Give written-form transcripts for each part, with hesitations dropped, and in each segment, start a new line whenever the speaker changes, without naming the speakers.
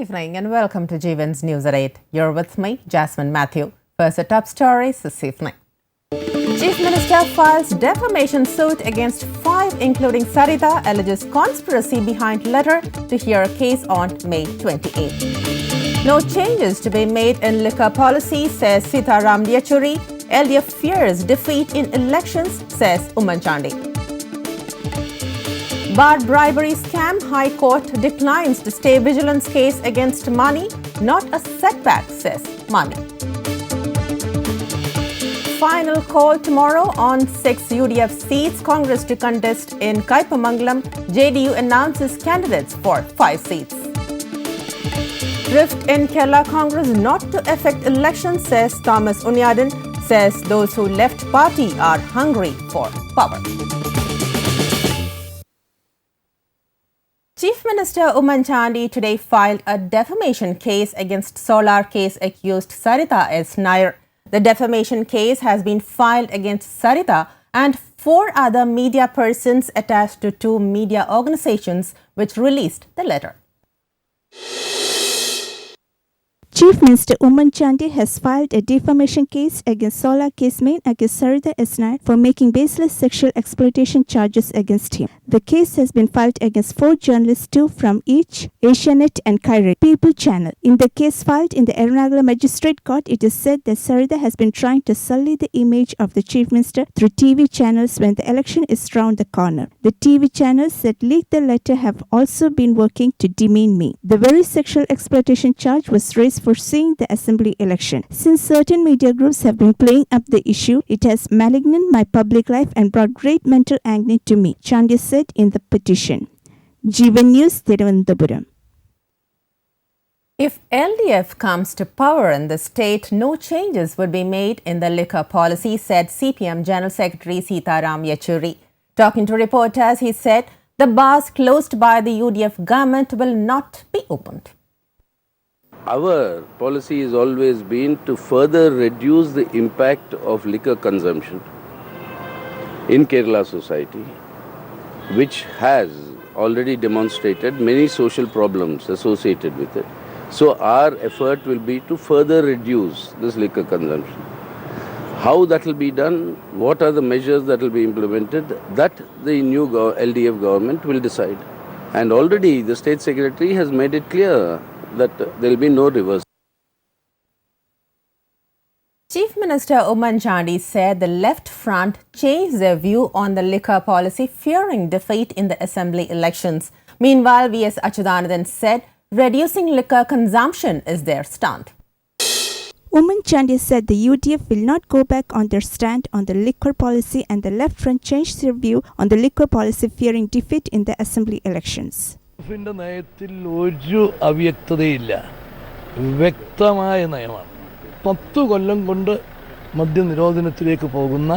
evening and welcome to Jeevan's News at 8. You're with me, Jasmine Matthew. First, the top stories this evening. Chief Minister files defamation suit against 5, including Sarita, alleges conspiracy behind letter to hear case on May 28. No changes to be made in liquor policy, says Sitaram Yechuri. LDF fears defeat in elections, says Umanchandi. Bar bribery scam, High Court declines to stay vigilance case against Mani. Not a setback, says Mani. Final call tomorrow on 6 UDF seats. Congress to contest in Kaipamangalam. JDU announces candidates for 5 seats. Rift in Kerala Congress not to affect elections, says Thomas Unyadan. Says those who left party are hungry for power. Chief Minister Umanchandi today filed a defamation case against Solar case accused Sarita S. Nair. The defamation case has been filed against Sarita and 4 other media persons attached to 2 media organizations which released the letter.
Chief Minister Umanchandi has filed a defamation case against Solar casemate against Sarita S. Nair for making baseless sexual exploitation charges against him. The case has been filed against 4 journalists, 2 from each Asianet and Kairat People channel. In the case filed in the Ernakulam Magistrate Court, it is said that Sarita has been trying to sully the image of the Chief Minister through TV channels when the election is round the corner. The TV channels that leaked the letter have also been working to demean me. The very sexual exploitation charge was raised for seeing the assembly election. Since certain media groups have been playing up the issue, it has maligned my public life and brought great mental agony to me, Chandi said in the petition. Jeevan News, Thiruvananthapuram.
If LDF comes to power in the state, no changes would be made in the liquor policy, said CPM General Secretary Sitaram Yechuri. Talking to reporters, he said the bars closed by the UDF government will not be opened.
Our policy has always been to further reduce the impact of liquor consumption in Kerala society, which has already demonstrated many social problems associated with it. So our effort will be to further reduce this liquor consumption. How that will be done, what are the measures that will be implemented, that the new LDF government will decide. And already the State Secretary has made it clear that there will be no reverse.
Chief Minister Umanchandi said the left front changed their view on the liquor policy, fearing defeat in the assembly elections. Meanwhile, V.S. Achyutanandan said reducing liquor consumption is their stand.
Umanchandi said the UDF will not go back on their stand on the liquor policy and the left front changed their view on the liquor policy, fearing defeat in the assembly elections.
നയത്തിൽ ഒരു അവ്യക്തതയില്ല, വ്യക്തമായ നയമാണ്. 10 കൊല്ലം കൊണ്ട് മദ്യനിരോധനത്തിലേക്ക് പോകുന്ന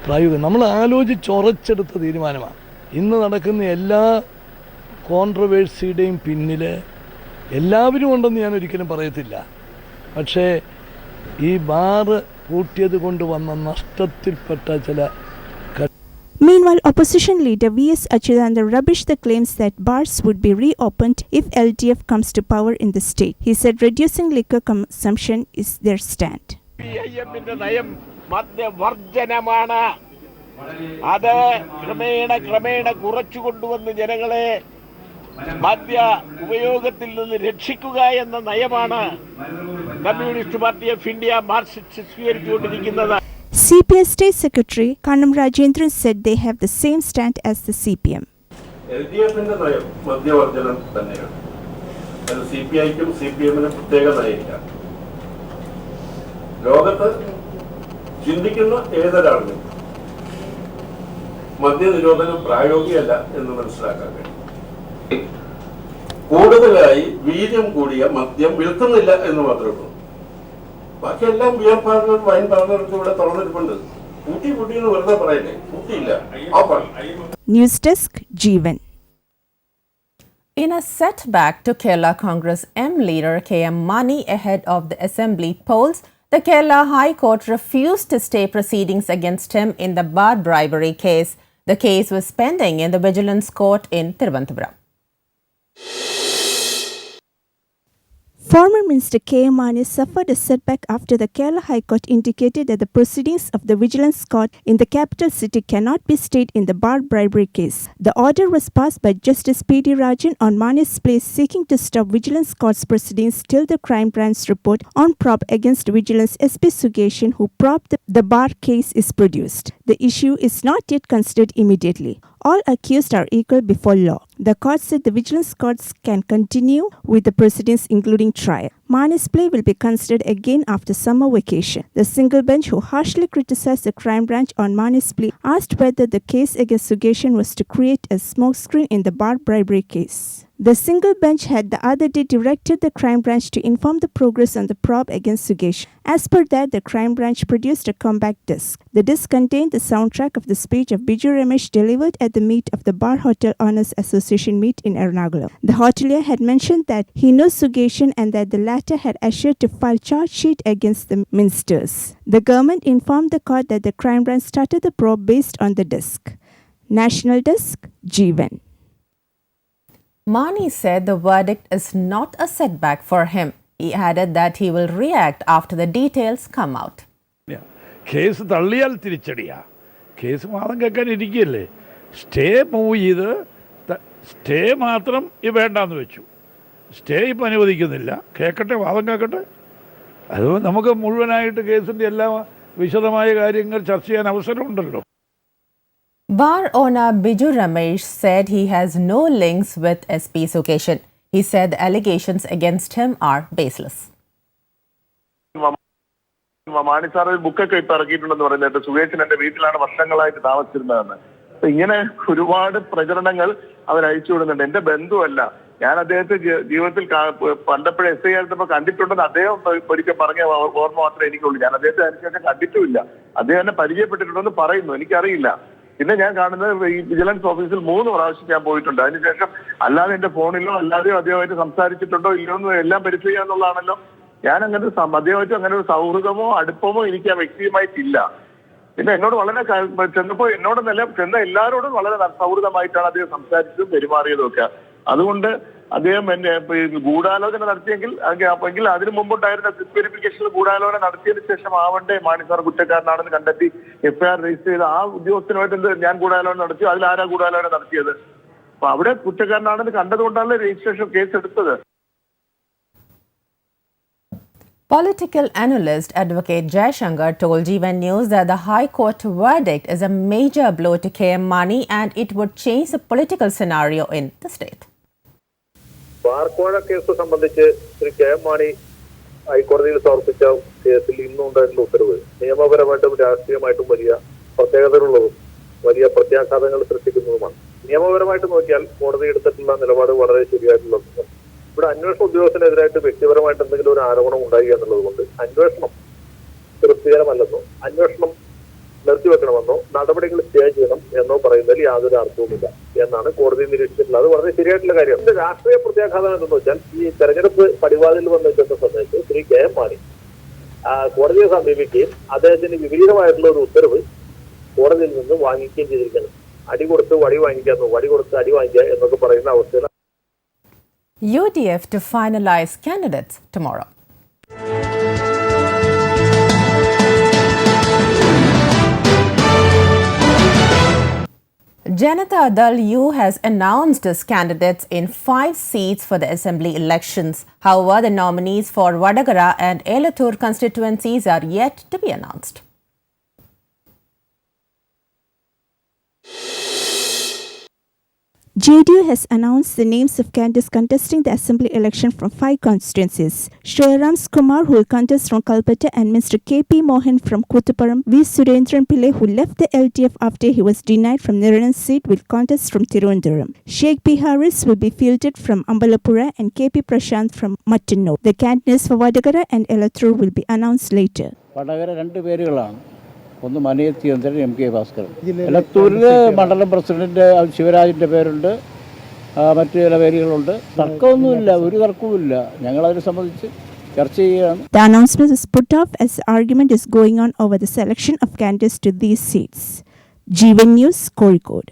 പ്രായോഗിക നമ്മൾ ആലോചിച്ചുറച്ചെടുത്ത തീരുമാനമാണ്. ഇന്ന് നടക്കുന്ന എല്ലാ കോൺട്രവേഴ്സിയുടെയും പിന്നിൽ എല്ലാവരും ഉണ്ടെന്ന് ഞാൻ ഒരിക്കലും പറയത്തില്ല. പക്ഷേ ഈ ബാറ് കൂട്ടിയത് കൊണ്ട് വന്ന നഷ്ടത്തിൽപ്പെട്ട ചില.
Meanwhile, opposition leader V.S. Achyutanandan rubbished the claims that bars would be reopened if LDF comes to power in the state. He said reducing liquor consumption is their stand.
മദ്യ ഉപയോഗത്തിൽ നിന്ന് രക്ഷിക്കുക എന്ന നയമാണ് communist party of India Marxist സ്വീകരിച്ചുകൊണ്ടിരിക്കുന്നത്.
CPS State Secretary Kannam Rajendran said they have the same stand as the CPM.
LDFന്റെ നയം മദ്യവർജനം തന്നെയാണ്. അത് CPIക്കും CPMനും പ്രത്യേക നയമില്ല. ലോകത്ത് ചിന്തിക്കുന്ന ഏതൊരാളും മദ്യനിരോധനം പ്രായോഗികമല്ല എന്ന് മനസ്സിലാക്കാൻ കഴിയും. കൂടുതലായി വീര്യം കൂടിയ മദ്യം വിൽക്കുന്നില്ല എന്ന് മാത്രമേ ഉള്ളൂ. ബാക്കിയെല്ലാം ബിയർ പാർലർ, വൈൻ പാർലർക്ക് ഇവിടെ തുറന്നിട്ടുണ്ട്. കൂട്ടി എന്ന് വെറുതെ പറയല്ലേ, കൂട്ടിയില്ല.
News Desk, Jeevan.
In a setback to Kerala Congress M leader KM Mani ahead of the assembly polls, the Kerala High Court refused to stay proceedings against him in the bar bribery case. The case was pending in the Vigilance Court in Thiruvananthapuram.
Former Minister K.M. Mani suffered a setback after the Kerala High Court indicated that the proceedings of the Vigilance Court in the capital city cannot be stayed in the bar bribery case. The order was passed by Justice P.D. Rajan on Mani's plea seeking to stop Vigilance Court's proceedings till the Crime Branch report on probe against Vigilance SP Sugeshan, who probed the bar case, is produced. The issue is not yet considered immediately. All accused are equal before law. The court said the vigilance courts can continue with the proceedings including trial. Mani's plea will be considered again after summer vacation. The single bench who harshly criticized the crime branch on Mani's plea asked whether the case against Sugeshan was to create a smokescreen in the bar bribery case. The single bench had the other day directed the crime branch to inform the progress on the probe against Sugeshan. As per that, the crime branch produced a compact disc. The disc contained the soundtrack of the speech of Biju Ramesh delivered at the meet of the Bar Hotel Owners Association meet in Ernakulam. The hotelier had mentioned that he knows Sugeshan and that the latter had assured to file charge sheet against the ministers. The government informed the court that the crime branch started the probe based on the disc. National Desk, Jeevan.
Mani said the verdict is not a setback for him. He added that he will react after the details come out.
Case തള്ളിയാൽ തിരിച്ചടിയാ. Case വാദം കേൾക്കാൻ ഇരിക്കുകയല്ലേ. Stay move ചെയ്ത് stay മാത്രം വേണ്ടാന്ന് വെച്ചു. Stay ഇപ്പം അനുവദിക്കുന്നില്ല. കേൾക്കട്ടെ, വാദം കേൾക്കട്ടെ. അത് നമുക്ക് മുഴുവനായിട്ട് കേസിൻ്റെ എല്ലാ വിശദമായ കാര്യങ്ങൾ ചർച്ച ചെയ്യാൻ അവസരമുണ്ടല്ലോ.
Bar owner Biju Ramesh said he has no links with SP Sugeshan. He said the allegations against him are baseless.
Mani sir ഒരു ബുക്കൊക്കെ ഇപ്പൊ ഇറക്കിയിട്ടുണ്ടെന്ന് പറയുന്നത് സുകേശൻ എന്റെ വീട്ടിലാണ് വർഷങ്ങളായിട്ട് താമസിച്ചിരുന്നതെന്ന്. അപ്പൊ ഇങ്ങനെ ഒരുപാട് പ്രചരണങ്ങൾ അവർ അയച്ചു വിടുന്നുണ്ട്. എന്റെ ബന്ധുവല്ല, ഞാൻ അദ്ദേഹത്തെ ജീവിതത്തിൽ പണ്ടപ്പോഴും SI ആയിരുന്നപ്പോ കണ്ടിട്ടുണ്ടെന്ന് അദ്ദേഹം ഒരിക്കൽ പറഞ്ഞ ഓർമ്മ മാത്രമേ എനിക്കുള്ളൂ. ഞാൻ അദ്ദേഹത്തെ അതിനുശേഷം കണ്ടിട്ടുമില്ല. അദ്ദേഹം എന്നെ പരിചയപ്പെട്ടിട്ടുണ്ടെന്ന് പറയുന്നു, എനിക്കറിയില്ല. പിന്നെ ഞാൻ കാണുന്നത് ഈ വിജിലൻസ് ഓഫീസിൽ 3 പ്രാവശ്യം ഞാൻ പോയിട്ടുണ്ട്. അതിനുശേഷം അല്ലാതെ എന്റെ ഫോണിലോ അല്ലാതെയോ അദ്ദേഹമായിട്ട് സംസാരിച്ചിട്ടുണ്ടോ ഇല്ലയോ എന്ന് എല്ലാം വെരിഫൈ ചെയ്യാന്നുള്ളതാണല്ലോ. ഞാൻ അങ്ങനെ അദ്ദേഹമായിട്ട് അങ്ങനെ ഒരു സൗഹൃദമോ അടുപ്പമോ എനിക്ക് ആ വ്യക്തിയുമായിട്ടില്ല. പിന്നെ എന്നോട് വളരെ ചെന്നപ്പോ എന്നോടൊന്നല്ല ചെന്ന എല്ലാവരോടും വളരെ സൗഹൃദമായിട്ടാണ് അദ്ദേഹം സംസാരിച്ചതും പെരുമാറിയതും ഒക്കെ. അതുകൊണ്ട് അദ്ദേഹം എന്നെ ഗൂഢാലോചന നടത്തിയെങ്കിൽ അതിനു മുമ്പുണ്ടായിരുന്ന വെരിഫിക്കേഷനിൽ ഗൂഢാലോചന നടത്തിയതിനു ശേഷം ആവണ്ടേ മാണി സാർ കുറ്റക്കാരനാണെന്ന് കണ്ടെത്തി FIR രജിസ്റ്റർ ചെയ്ത് ആ ഉദ്യോഗസ്ഥനുമായിട്ട് ഞാൻ ഗൂഢാലോചന നടത്തി, അതിലാരാ ഗൂഢാലോചന നടത്തിയത്? അപ്പൊ അവിടെ കുറ്റക്കാരനാണെന്ന് കണ്ടതുകൊണ്ടാണ് രജിസ്ട്രേഷൻ കേസ് എടുത്തത്.
Political analyst Advocate Jaishankar told Jeevan News that the High Court verdict is a major blow to KM Mani and it would change the political scenario in the state.
ബാർക്കോഴ case സംബന്ധിച്ച് Shri KM Mani ഹൈക്കോടതിയിൽ സമർപ്പിച്ച കേസിൽ ഇന്നുണ്ടായിട്ടുള്ള ഉത്തരവ് നിയമപരമായിട്ടും രാഷ്ട്രീയമായിട്ടും വലിയ പ്രത്യേകതകളുള്ളതും വലിയ പ്രത്യാഘാതങ്ങൾ സൃഷ്ടിക്കുന്നതുമാണ്. നിയമപരമായിട്ട് നോക്കിയാൽ കോടതി എടുത്തിട്ടുള്ള നിലപാട് വളരെ ശരിയായിട്ടുള്ളതാണ്. ഇവിടെ അന്വേഷണ ഉദ്യോഗസ്ഥനെതിരായിട്ട് വ്യക്തിപരമായിട്ട് എന്തെങ്കിലും ഒരു ആരോപണം ഉണ്ടായി എന്നുള്ളത് കൊണ്ട് അന്വേഷണം തൃപ്തികരമല്ലെന്നോ അന്വേഷണം നിർത്തിവെക്കണമെന്നോ നടപടികൾ സ്റ്റേ ചെയ്യണം എന്നോ പറയുന്നതിൽ യാതൊരു അർത്ഥവുമില്ല എന്നാണ് കോടതി നിരീക്ഷിച്ചിട്ടുള്ളത്. അത് വളരെ ശരിയായിട്ടുള്ള കാര്യം. ഇതിന്റെ രാഷ്ട്രീയ പ്രത്യാഘാതം എന്തെന്ന് വെച്ചാൽ ഈ തെരഞ്ഞെടുപ്പ് പടിവാതിൽ വന്നെത്തുന്ന സമയത്ത് ശ്രീ KM മാണി കോടതിയെ സമീപിക്കുകയും അദ്ദേഹത്തിന് വിപരീതമായിട്ടുള്ള ഒരു ഉത്തരവ് കോടതിയിൽ നിന്ന് വാങ്ങിക്കുകയും ചെയ്തിരിക്കുന്നത്. അടി കൊടുത്ത് വടി വാങ്ങിക്കാന്നോ വടി കൊടുത്ത് അടി വാങ്ങിക്കുക എന്നൊക്കെ പറയുന്ന അവസ്ഥയിൽ
UDF to finalize candidates tomorrow. Janata Dal U has announced its candidates in 5 seats for the assembly elections. However, the nominees for Vadagara and Elathur constituencies are yet to be announced.
JDU has announced the names of candidates contesting the assembly election from 5 constituencies. Shreyarams Kumar, who will contest from Kalpetta, and Mr. KP Mohan from Kuthuparam. V. Surendran Pillai, who left the LDF after he was denied from Niraran's seat, will contest from Tirunelveli. Sheikh B. Haris will be fielded from Ambalapura and KP Prashant from Mattanur. The candidates for Vadagara and Elathur will be announced later.
Vadagara 2 പേരുകളാണ്. ഒന്ന് മനീയത്തി ചന്ദ്രൻ MK Bhaskaran. എലത്തൂരിൽ മണ്ഡലം president ശിവരാജിൻ്റെ പേരുണ്ട്, മറ്റു ചില പേരുകളുണ്ട്. തർക്കമൊന്നുമില്ല, ഒരു തർക്കവുമില്ല. ഞങ്ങളതിനെ സംബന്ധിച്ച് ചർച്ച ചെയ്യുകയാണ്.
The announcement is put off as the argument is going on over the selection of candidates to these seats. Jeevan News, Kozhikode.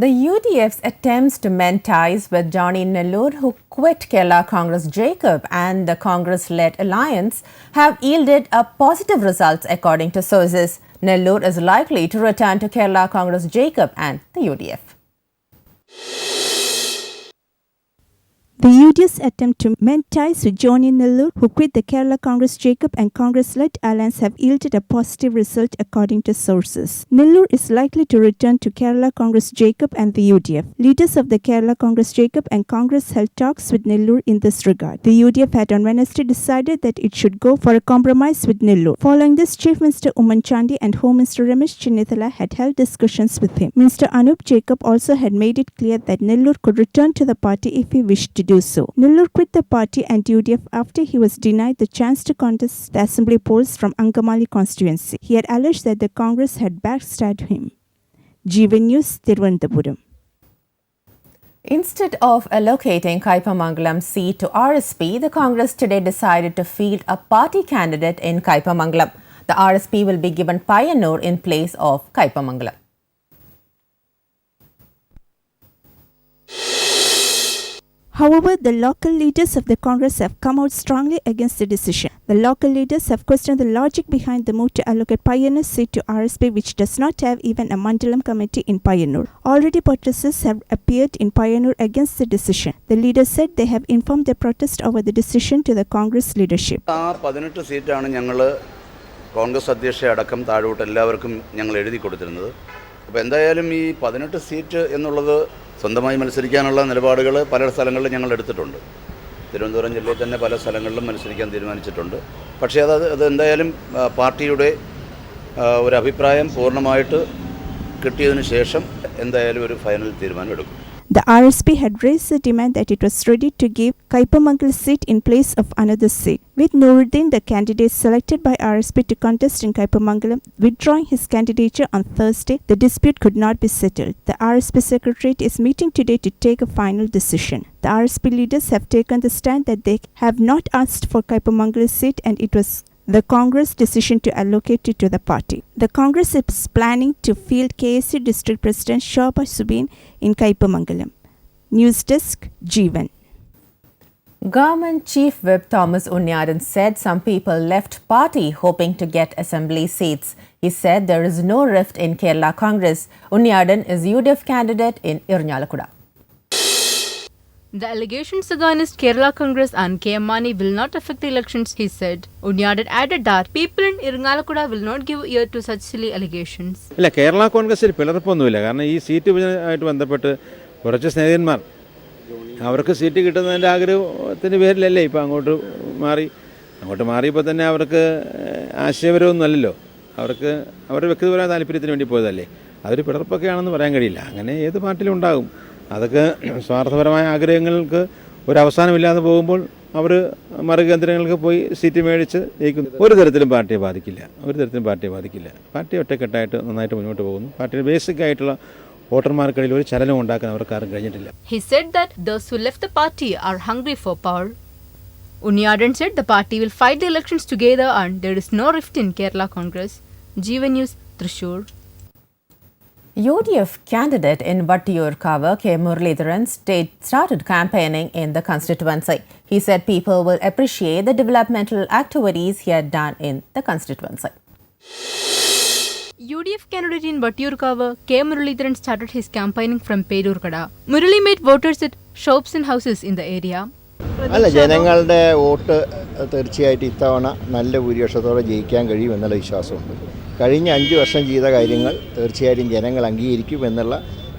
The UDF's attempts to mend ties with Johnny Nellore, who quit Kerala Congress Jacob, and the Congress-led alliance have yielded a positive results according to sources. Nellore is likely to return to Kerala Congress Jacob and the UDF.
The UDF's attempt to mend ties with Johnny Nellore, who quit the Kerala Congress Jacob and Congress-led alliance, have yielded a positive result according to sources. Nellore is likely to return to Kerala Congress Jacob and the UDF. Leaders of the Kerala Congress Jacob and Congress held talks with Nellore in this regard. The UDF had on Wednesday decided that it should go for a compromise with Nellore. Following this, Chief Minister Umman Chandi and Home Minister Ramesh Chennithala had held discussions with him. Minister Anup Jacob also had made it clear that Nellore could return to the party if he wished to do so. Nellore quit the party and UDF after he was denied the chance to contest the assembly polls from Angamali constituency. He had alleged that the Congress had backstabbed him. Jeevan News, Thiruvananthapuram.
Instead of allocating Kaipamangalam seat to RSP, the Congress today decided to field a party candidate in Kaipamangalam. The RSP will be given Payyanur in place of Kaipamangalam.
However, the local leaders of the Congress have come out strongly against the decision. The local leaders have questioned the logic behind the move to allocate Payyanur seat to RSP, which does not have even a Mandalam committee in Payyanur. Already protests have appeared in Payyanur against the decision. The leaders said they have informed their protest over the decision to the Congress leadership.
18 സീറ്റാണ് ഞങ്ങൾ കോൺഗ്രസ് അധ്യക്ഷയടക്കം താഴോട്ട് എല്ലാവർക്കും ഞങ്ങൾ എഴുതി കൊടുത്തിരുന്നത്. അപ്പോൾ എന്തായാലും ഈ 18 സീറ്റ് എന്നുള്ളത് സ്വന്തമായി മത്സരിക്കാനുള്ള നിലപാടുകൾ പല സ്ഥലങ്ങളിലും ഞങ്ങൾ എടുത്തിട്ടുണ്ട്. തിരുവനന്തപുരം ജില്ലയിൽ തന്നെ പല സ്ഥലങ്ങളിലും മത്സരിക്കാൻ തീരുമാനിച്ചിട്ടുണ്ട്. പക്ഷേ അത് എന്തായാലും പാർട്ടിയുടെ ഒരു അഭിപ്രായം പൂർണ്ണമായിട്ട് കിട്ടിയതിനു ശേഷം എന്തായാലും ഒരു ഫൈനൽ തീരുമാനം എടുക്കും.
The RSP had raised the demand that it was ready to give Kaipamangal seat in place of another seat. With Nuruddin, the candidate selected by RSP to contest in Kaipamangalam, withdrawing his candidature on Thursday, the dispute could not be settled. The RSP Secretariat is meeting today to take a final decision. The RSP leaders have taken the stand that they have not asked for Kaipamangal seat and it was the Congress decision to allocate it to the party. The Congress is planning to field KSU District President Shobha Subin in Kaipamangalam. News Desk, Jeevan.
Government Chief Whip Thomas Unniyadan said some people left party hoping to get assembly seats. He said there is no rift in Kerala Congress. Unniyadan is UDF candidate in Irnyalakuda.
The allegations against Kerala Congress and KM Mani will not affect the elections, he said. Unniyadan added that people in Irnyalakuda will not give ear to such silly allegations.
ഇല്ല, കേരള കോൺഗ്രസിൽ പിളർപ്പൊന്നുമില്ല. കാരണം ഈ seat ആയിട്ട് ബന്ധപ്പെട്ട് കുറച്ച് സ്നേഹിതന്മാർ അവർക്ക് seat കിട്ടുന്നതിൻ്റെ ആഗ്രഹത്തിൻ്റെ പേരിലല്ലേ ഇപ്പോൾ അങ്ങോട്ട് മാറിയപ്പോൾ തന്നെ അവർക്ക് ആശയപരമൊന്നും അല്ലല്ലോ. അവർക്ക് അവരുടെ വ്യക്തിപരമായ താല്പര്യത്തിന് വേണ്ടി പോയതല്ലേ. അതൊരു പിളർപ്പൊക്കെയാണെന്ന് പറയാൻ കഴിയില്ല. അങ്ങനെ ഏത് പാർട്ടിയിലും ഉണ്ടാകും. അതൊക്കെ സ്വാർത്ഥപരമായ ആഗ്രഹങ്ങൾക്ക് ഒരവസാനമില്ലാതെ പോകുമ്പോൾ അവർ മറുകേന്ദ്രങ്ങൾക്ക് പോയി സീറ്റ് മേടിച്ച് ജയിക്കുന്നു. ഒരു തരത്തിലും പാർട്ടിയെ ബാധിക്കില്ല. പാർട്ടി ഒറ്റക്കെട്ടായിട്ട് നന്നായിട്ട് മുന്നോട്ട് പോകുന്നു. പാർട്ടിയുടെ ബേസിക് ആയിട്ടുള്ള വോട്ടർമാർക്കിടയിൽ ഒരു ചലനം ഉണ്ടാക്കാൻ അവർക്ക് ആരും കഴിഞ്ഞിട്ടില്ല.
He said that those who left the party are hungry for power. Unniyadan said the party will fight the elections together and there is no rift in Kerala Congress. Jeevan News, Thrissur.
UDF candidate in Vattiyurkava, K. Muralidharan, started campaigning in the constituency. He said people will appreciate the developmental activities he had done in the constituency.
UDF candidate in Vattiyurkava, K. Muralidharan started his campaigning from Perurkada. Murali met voters at shops and houses in the area.
അല്ല, ജനങ്ങളുടെ vote തീർച്ചയായിട്ടും ഇത്തവണ നല്ല ഭൂരിപക്ഷത്തോടെ ജയിക്കാൻ കഴിയുമെന്നുള്ള വിശ്വാസമുണ്ട്. കഴിഞ്ഞ 5 വർഷം ചെയ്ത കാര്യങ്ങൾ തീർച്ചയായിട്ടും ജനങ്ങൾ അംഗീകരിക്കും എന്നുള്ള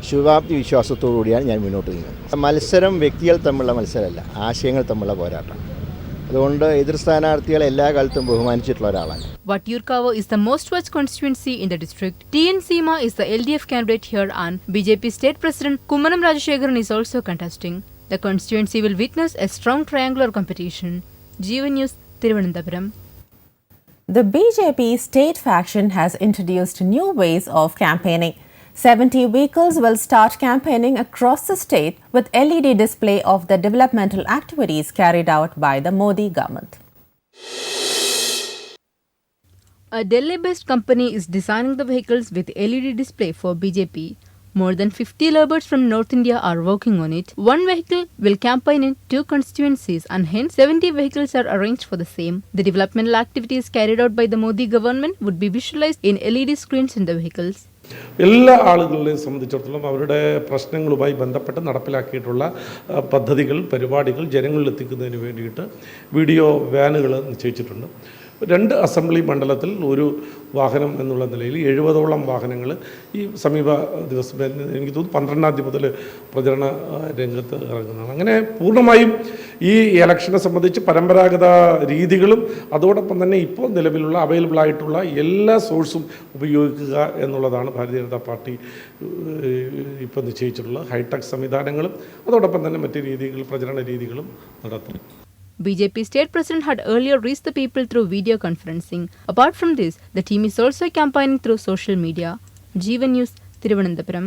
ശുഭാപ്തി വിശ്വാസത്തോടുകൂടിയാണ് ഞാൻ മുന്നോട്ട് നീങ്ങുന്നത്. മത്സരം വ്യക്തികൾ തമ്മിലുള്ള മത്സരമല്ല, ആശയങ്ങൾ തമ്മിലുള്ള പോരാട്ടം. അതുകൊണ്ട് എതിർ സ്ഥാനാർത്ഥികളെ എല്ലാ കാലത്തും ബഹുമാനിച്ചിട്ടുള്ള ഒരാളാണ്.
Vattiyurkava is the most watched constituency in the district. TN Seema is the LDF candidate here and BJP State President Kummanam Rajashekharan is also contesting. The constituency will witness a strong triangular competition. Jeevan News, Thiruvananthapuram.
The BJP state faction has introduced new ways of campaigning. 70 vehicles will start campaigning across the state with LED display of the developmental activities carried out by the Modi government.
A Delhi-based company is designing the vehicles with LED display for BJP. More than 50 laborers from North India are working on it. One vehicle will campaign in 2 constituencies and hence 70 vehicles are arranged for the same. The developmental activities carried out by the Modi government would be visualized in LED screens in the vehicles.
എല്ലാ ആളുകളെയും സംബന്ധിച്ചിടത്തോളം അവരുടെ പ്രശ്നങ്ങളുമായി ബന്ധപ്പെട്ട് നടപ്പിലാക്കിയിട്ടുള്ള പദ്ധതികൾ പരിപാടികൾ ജനങ്ങളിലെത്തിക്കുന്നതിന് വേണ്ടിയിട്ട് video വാനുകൾ നിശ്ചയിച്ചിട്ടുണ്ട്. 2 അസംബ്ലി മണ്ഡലത്തിൽ ഒരു വാഹനം എന്നുള്ള നിലയിൽ 70ഓളം വാഹനങ്ങൾ ഈ സമീപ ദിവസം എനിക്ക് തോന്നുന്നു 12-ാം തീയതി മുതൽ പ്രചരണ രംഗത്ത് ഇറങ്ങുന്നതാണ്. അങ്ങനെ പൂർണ്ണമായും ഈ ഇലക്ഷനെ സംബന്ധിച്ച് പരമ്പരാഗത രീതികളും അതോടൊപ്പം തന്നെ ഇപ്പോൾ നിലവിലുള്ള അവൈലബിൾ ആയിട്ടുള്ള എല്ലാ സോഴ്സും ഉപയോഗിക്കുക എന്നുള്ളതാണ് ഭാരതീയ ജനതാ പാർട്ടി ഇപ്പോൾ നിശ്ചയിച്ചിട്ടുള്ള ഹൈടെക് സംവിധാനങ്ങളും അതോടൊപ്പം തന്നെ മറ്റ് രീതികൾ പ്രചരണ രീതികളും നടത്തും.
BJP State President had earlier reached the people through video conferencing. Apart from this, the team is also campaigning through social media. Jeevan News, Thiruvananthapuram.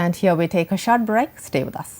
And here we take a short break. Stay with us.